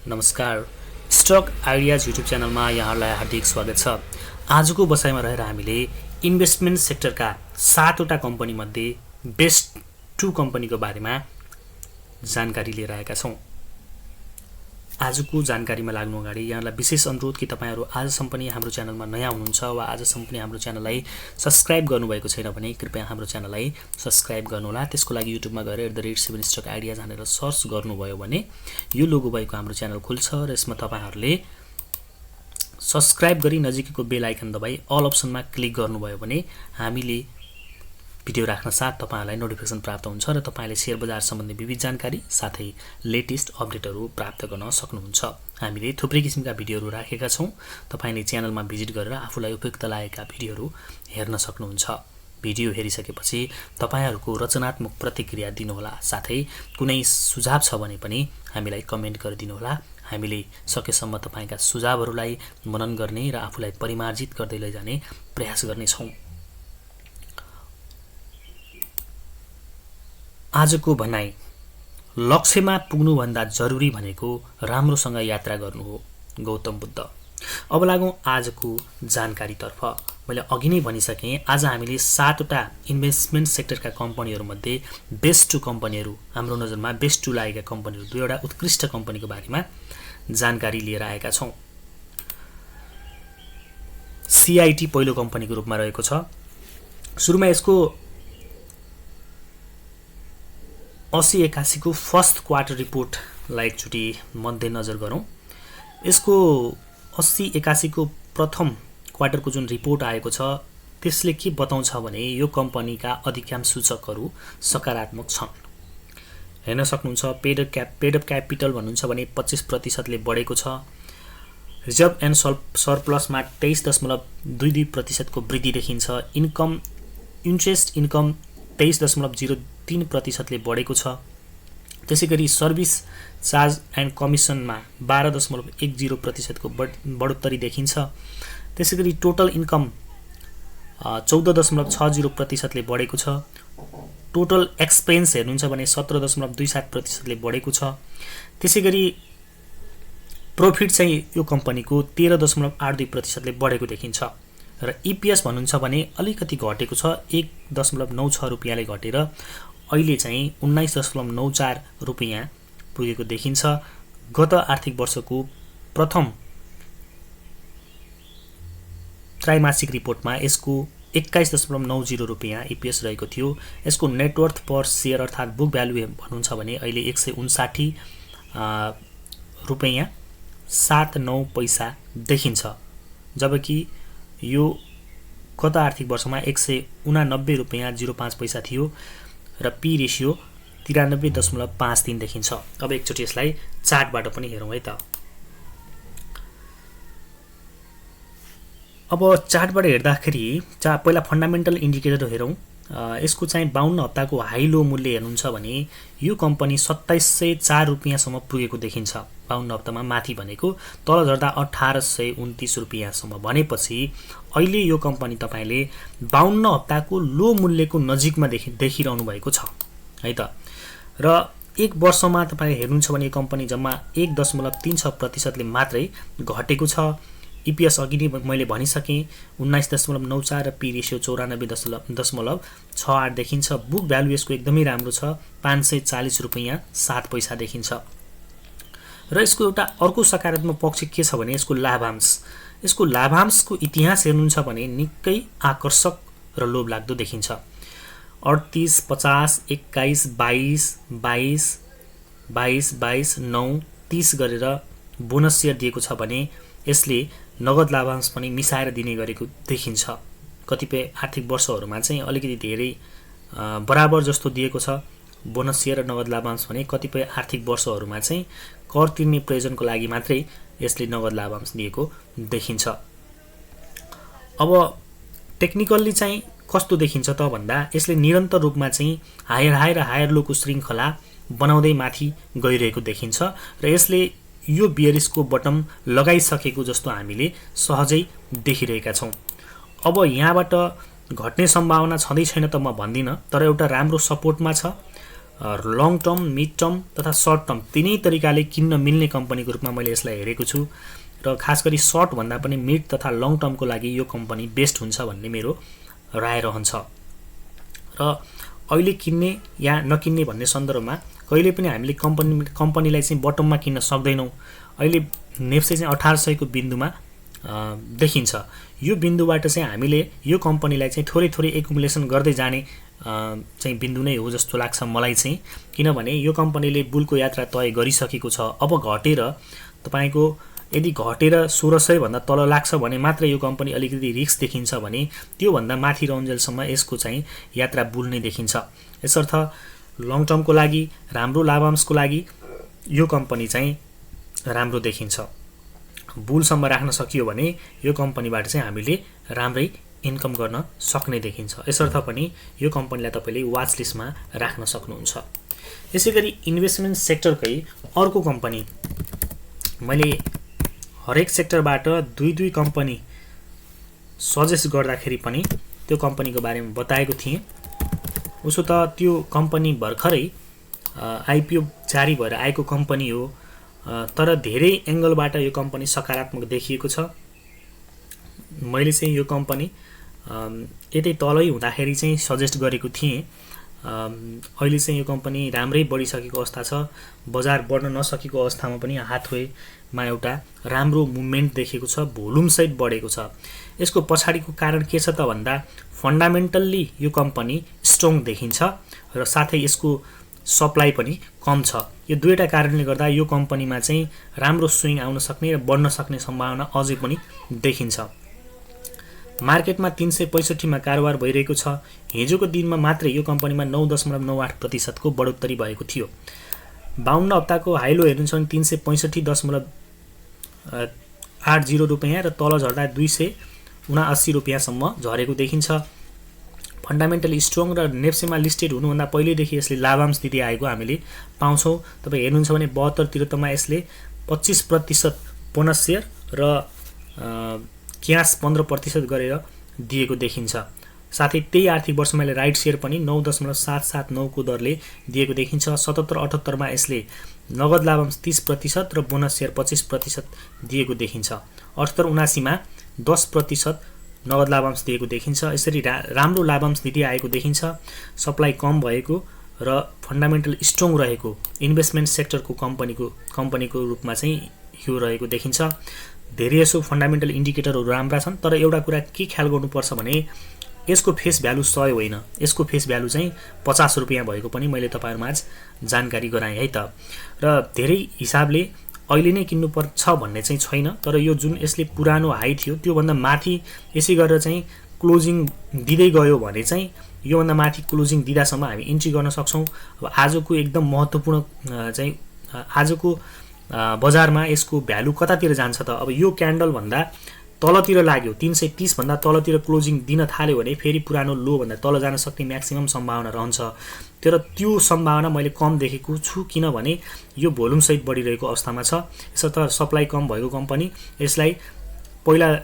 नमस्कार। Stock ideas YouTube च्यानलमा यहाँलाई हार्दिक स्वागत छ। आजको बसाइमा रहेर हामीले इन्भेस्टमेन्ट सेक्टरका 7वटा कम्पनीमध्ये बेस्ट 2 कम्पनीको बारेमा जानकारी लिएर आएका छौँ। आजको जानकारीमा लाग्नु अगाडि यहाँलाई विशेष अनुरोध कि तपाईहरु आजसम्म पनि हाम्रो च्यानलमा नयाँ हुनुहुन्छ वा आजसम्म पनि हाम्रो च्यानललाई सब्स्क्राइब गर्नुभएको छैन भने कृपया हाम्रो च्यानललाई सब्स्क्राइब गर्नुहोला। त्यसको लागि युट्युबमा गएर @7 स्टक आइडिया भनेर सर्च गर्नुभयो भने यो लोगो भएको हाम्रो च्यानल खुल्छ र यसमा तपाईहरुले सब्स्क्राइब गरी नजिकैको बेल आइकन दबाई अल अप्सनमा क्लिक गर्नुभयो भने हामीले भिडियो राख्न साथ तपाईहरुलाई नोटिफिकेसन प्राप्त हुन्छ र तपाईले शेयर बजार सम्बन्धी विविध जानकारी साथै लेटेस्ट अपडेटहरु प्राप्त गर्न सक्नुहुन्छ। हामीले थुप्रै किसिमका भिडियोहरु राखेका छौं। तपाईले च्यानलमा भिजिट गरेर आफुलाई उपयुक्त लागेका भिडियोहरु हेर्न सक्नुहुन्छ। भिडियो हेरिसकेपछि तपाईहरुको रचनात्मक प्रतिक्रिया दिनुहोला। साथै कुनै सुझाव छ भने पनि हामीलाई कमेन्ट गरिदिनुहोला। हामीले सकेसम्म तपाईका सुझावहरुलाई मनन गर्ने र आफुलाई परिमार्जित गर्दै लैजाने प्रयास गर्ने छौं। आजको भनाइ लक्ष्यमा पुग्नुभन्दा जरुरी भनेको राम्रोसँग यात्रा गर्नु हो। गौतम बुद्ध। अब लागौं आजको जानकारीतर्फ। मैले अघि नै भनिसके आज हामीले 7वटा इन्भेस्टमेन्ट सेक्टरका कम्पनीहरुमध्ये बेस्ट 2 कम्पनीहरु हाम्रो नजरमा बेस्ट 2 लागेका कम्पनीहरु 2वटा उत्कृष्ट कम्पनीको बारेमा जानकारी लिएर आएका छौं। सीआईटी पहिलो कम्पनीको रूपमा रहेको छ। सुरुमा यसको 80-81 को फर्स्ट क्वार्टर रिपोर्टलाई एकचोटी मध्यनजर गरौं। यसको 80-81 को प्रथम क्वार्टरको जुन रिपोर्ट आएको छ त्यसले के बताउँछ भने यो कम्पनीका अधिकांश सूचकहरु सकारात्मक छन्। हेर्न सक्नुहुन्छ पेड अप क्यापिटल भन्नुहुन्छ भने 25% ले बढेको छ। रिजर्भ एन्ड सरप्लसमा 23.22% को वृद्धि देखिन्छ। इन्ट्रेस्ट इन्कम 23.03% ले बढेको छ। त्यसैगरी सर्भिस चार्ज एन्ड कमिसनमा 12.10% को बढोत्तरी देखिन्छ। त्यसैगरी टोटल इन्कम 14.60% ले बढेको छ। टोटल एक्सपेन्स हेर्नुहुन्छ भने 17.27% ले बढेको छ। त्यसैगरी प्रॉफिट चाहिँ यो कम्पनीको 13.82% ले बढेको देखिन्छ र ईपीएस भन्नुहुन्छ भने अलिकति घटेको छ। 1.96 रुपैयाँले घटेर अहिले चाहिँ 19.94 रुपैयाँ पुगेको देखिन्छ। गत आर्थिक वर्षको प्रथम त्रैमासिक रिपोर्टमा यसको 21.90 रुपैयाँ ईपीएस रहेको थियो। यसको नेटवर्थ पर शेयर अर्थात बुक भ्यालु भन्नुहुन्छ भने अहिले 159 रुपैयाँ 79 पैसा देखिन्छ। जबकि यो गत आर्थिक वर्षमा 189 रुपैयाँ 05 पैसा थियो र पी रेशियो 93.53 देखिन्छ। अब एकचोटी यसलाई चार्टबाट पनि हेरौं है त। अब चार्टबाट हेर्दाखेरि पहिला फन्डामेन्टल इन्डिकेटर हेरौं। यसको चाहिँ 52 हप्ताको हाई लो मूल्य हेर्नुहुन्छ भने यो कम्पनी 2704 रुपैयाँसम्म पुगेको देखिन्छ। 52 हप्तामा माथि भनेको तल झर्दा 1829 रुपैयाँसम्म भनेपछि अहिले यो कम्पनी तपाईले 52 हप्ताको लो मूल्यको नजिकमा देखिरहनु भएको छ है त। र एक वर्षमा तपाईले हेर्नुहुन्छ भने कम्पनी जम्मा 1.36% ले मात्रै घटेको छ। ईपीएस अघि नै मैले भनिसके 19.94 र पी रेशियो 94.68 देखिन्छ। बुक भ्यालु यसको एकदमै राम्रो छ। 540 रुपैयाँ 7 पैसा देखिन्छ। र यसको एउटा अर्को सकारात्मक पक्ष के छ भने यसको लाभांश। यसको लाभांशको इतिहास हेर्नुहुन्छ भने निकै आकर्षक र लोभलाग्दो देखिन्छ। 38, 50, 21, 22, 22, 22, 22, 9, 30 गरेर बोनस शेयर दिएको छ भने यसले नगद लाभांश पनि मिसाएर दिने गरेको देखिन्छ। कतिपय आर्थिक वर्षहरुमा चाहिँ अलिकति धेरै बराबर जस्तो दिएको छ बोनस शेयर र नगद लाभांश भने कतिपय आर्थिक वर्षहरुमा चाहिँ कर तिर्ने प्रयोजनको लागि मात्रै यसले नगद लाभांश दिएको देखिन्छ। अब टेक्निकली चाहिँ कस्तो देखिन्छ त भन्दा यसले निरन्तर रूपमा चाहिँ हायर हाई र हायर लो को श्रृंखला बनाउँदै माथि गइरहेको देखिन्छ र यसले यो बियरिसको बटम लगाइसकेको जस्तो हामीले सहजै देखिरहेका छौं। अब यहाँबाट घट्ने सम्भावना छँदै छैन त म भन्दिन, तर एउटा राम्रो सपोर्टमा छ लङ टर्म, मिड टर्म तथा सर्ट टर्म तिनै तरिकाले किन्न मिल्ने कम्पनीको रूपमा मैले यसलाई हेरेको छु र खास गरी सर्ट भन्दा पनि मिड तथा लङ टर्मको लागि यो कम्पनी बेस्ट हुन्छ भन्ने मेरो राय रहन्छ। र अहिले किन्ने या नकिन्ने भन्ने सन्दर्भमा कहिले पनि हामीले कम्पनीलाई चाहिँ बटममा किन्न सक्दैनौँ। अहिले नेप्से चाहिँ 1800 को बिन्दुमा देखिन्छ। यो बिन्दुबाट चाहिँ हामीले यो कम्पनीलाई चाहिँ थोरै थोरै एकुमुलेसन गर्दै जाने चाहिँ बिन्दु नै हो जस्तो लाग्छ मलाई चाहिँ, किनभने यो कम्पनीले बुलको यात्रा तय गरिसकेको छ। अब घटेर तपाईको यदि घटेर 1600 भन्दा तल लाग्छ भने मात्र यो कम्पनी अलिकति रिस्क देखिन्छ भने त्यो भन्दा माथि रहन्जेलसम्म यसको चाहिँ यात्रा बुल नै देखिन्छ। यसर्थ लङ टर्मको लागि राम्रो लाभांशको लागि यो कम्पनी चाहिँ राम्रो देखिन्छ। बुलसम्म राख्न सकियो भने यो कम्पनीबाट चाहिँ हामीले राम्रै इन्कम गर्न सक्ने देखिन्छ। यसर्थ पनि यो कम्पनीलाई तपाईले वाच लिस्टमा राख्न सक्नुहुन्छ। यसैगरी इन्भेस्टमेन्ट सेक्टरकै अर्को कम्पनी मैले हरेक सेक्टरबाट दुई कम्पनी सजेस्ट गर्दाखेरि पनि त्यो कम्पनीको बारेमा बताएको थिएँ। उसो त त्यो कम्पनी भर्खरै आइपिओ जारी भएर आएको कम्पनी हो, तर धेरै एंगलबाट यो कम्पनी सकारात्मक देखिएको छ। मैले चाहिँ यो कम्पनी यतै तलै हुँदाखेरि चाहिँ सजेस्ट गरेको थिएँ। अहिले चाहिँ यो कम्पनी राम्रै बढिसकेको अवस्था छ। बजार बढ्न नसकेको अवस्थामा पनि हाथवेमा एउटा राम्रो मुभमेन्ट देखेको छ, भोल्युम सहित बढेको छ। यसको पछाडिको कारण के छ त भन्दा फन्डामेन्टल्ली यो कम्पनी स्ट्रङ देखिन्छ र साथै यसको सप्लाई पनि कम छ। यो दुईटा कारणले गर्दा यो कम्पनीमा चाहिँ राम्रो स्विङ आउन सक्ने र बढ्न सक्ने सम्भावना अझै पनि देखिन्छ। मार्केटमा 365 मा कारोबार भइरहेको छ। हिजोको दिनमा मात्रै यो कम्पनीमा 9.98% को बढोत्तरी भएको थियो। 52 हप्ताको हाइलो हेर्नुहुन्छ भने 365.80 रुपैयाँ र तल झर्दा 279 रुपैयाँसम्म झरेको देखिन्छ। फन्डामेन्टली स्ट्रङ र नेप्सेमा लिस्टेड हुनुभन्दा पहिलेदेखि यसले लाभांश दिँदै आएको हामीले पाउँछौँ। तपाईँ हेर्नुहुन्छ भने 72 तिरतमा यसले 25% बोनस सेयर र क्यास 15% गरेर दिएको देखिन्छ। साथै त्यही आर्थिक वर्षमा यसले राइट सेयर पनि 9.779 को दरले दिएको देखिन्छ। 77-78 मा यसले नगद लाभांश 30% र बोनस सेयर 25% दिएको देखिन्छ। 78-79 मा 10% नगद लाभांश दिएको देखिन्छ। यसरी राम्रो लाभांश दिँदै आएको देखिन्छ। सप्लाई कम भएको र फन्डामेन्टल स्ट्रङ रहेको इन्भेस्टमेन्ट सेक्टरको कम्पनीको रूपमा चाहिँ यो रहेको देखिन्छ। धेरै यसो फन्डामेन्टल इन्डिकेटरहरू राम्रा छन्, तर एउटा कुरा के ख्याल गर्नुपर्छ भने यसको फेस भ्यालु 100 होइन, यसको फेस भ्यालु चाहिँ 50 रुपैयाँ भएको पनि मैले तपाईहरुमाझ जानकारी गराएँ है त। र धेरै हिसाबले अहिले नै किन्नुपर्छ भन्ने चाहिँ छैन, तर यो जुन यसले पुरानो हाई थियो त्यो भन्दा माथि यसै गरेर चाहिँ क्लोजिङ दिँदै गयो भने चाहिँ यो भन्दा माथि क्लोजिङ दिदासम्म हामी इन्ट्री गर्न सक्छौं। अब आजको एकदम महत्त्वपूर्ण चाहिँ आजको बजारमा यसको भ्यालु कतातिर जान्छ त? अब यो क्यान्डल भन्दा तलतिर लाग्यो, 330 भन्दा तलतिर क्लोजिङ दिन थाल्यो भने फेरि पुरानो लो भन्दा तल जान सक्ने म्याक्सिमम सम्भावना रहन्छ। तर त्यो सम्भावना मैले कम देखेको छु, किनभने यो भोल्युम सहित बढिरहेको अवस्थामा छ। यसर्थ सप्लाई कम भएको कम्पनी, यसलाई पहिला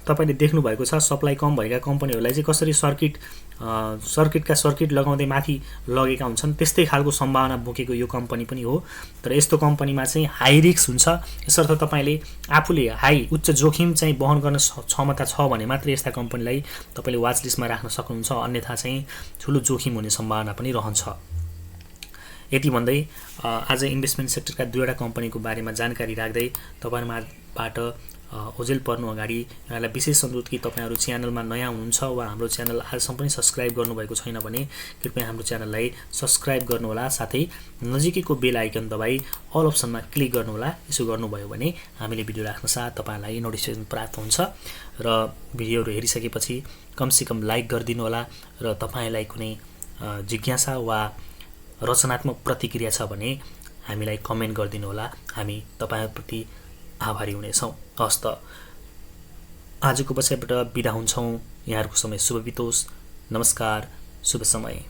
तपाईले देख्नु भएको छ सप्लाई कम भएका कम्पनीहरूलाई चाहिँ कसरी सर्किट लगाउँदै माथि लगेका हुन्छन्, त्यस्तै खालको सम्भावना बोकेको यो कम्पनी पनि हो। तर यस्तो कम्पनीमा चाहिँ हाई रिस्क हुन्छ। यसर्थ तपाईले आफूले उच्च जोखिम चाहिँ वहन गर्न क्षमता छ भने मात्र यस्ता कम्पनीलाई तपाईले वाच लिस्टमा राख्न सक्नुहुन्छ, अन्यथा चाहिँ ठूलो जोखिम हुने सम्भावना पनि रहन्छ। यति भन्दै आज इन्भेस्टमेन्ट सेक्टरका दुईवटा कम्पनीको बारेमा जानकारी राख्दै तपाईहरुबाट ओजेल पर्नु अगाडि यहाँलाई विशेष अनुरोध कि तपाईहरु च्यानलमा नयाँ हुनुहुन्छ वा हाम्रो च्यानल आजसम्म पनि सब्स्क्राइब गर्नुभएको छैन भने कृपया हाम्रो च्यानललाई सब्स्क्राइब गर्नुहोला, साथै नजिकैको बेल आइकन दबाई अल अप्सनमा क्लिक गर्नुहोला। यसो गर्नुभयो भने हामीले भिडियो राख्न साथ तपाईहरुलाई नोटिफिकेसन प्राप्त हुन्छ र भिडियोहरु हेरिसकेपछि कमसेकम लाइक गरिदिनु होला र तपाईलाई कुनै जिज्ञासा वा रचनात्मक प्रतिक्रिया छ भने हामीलाई कमेन्ट गरिदिनु होला। हामी तपाईहरुप्रति आभारी हुनेछौं। हस्त आजको बसाइबाट बिदा हुन्छौं। यहाँहरुको समय शुभ बितोस्। नमस्कार, शुभ समय।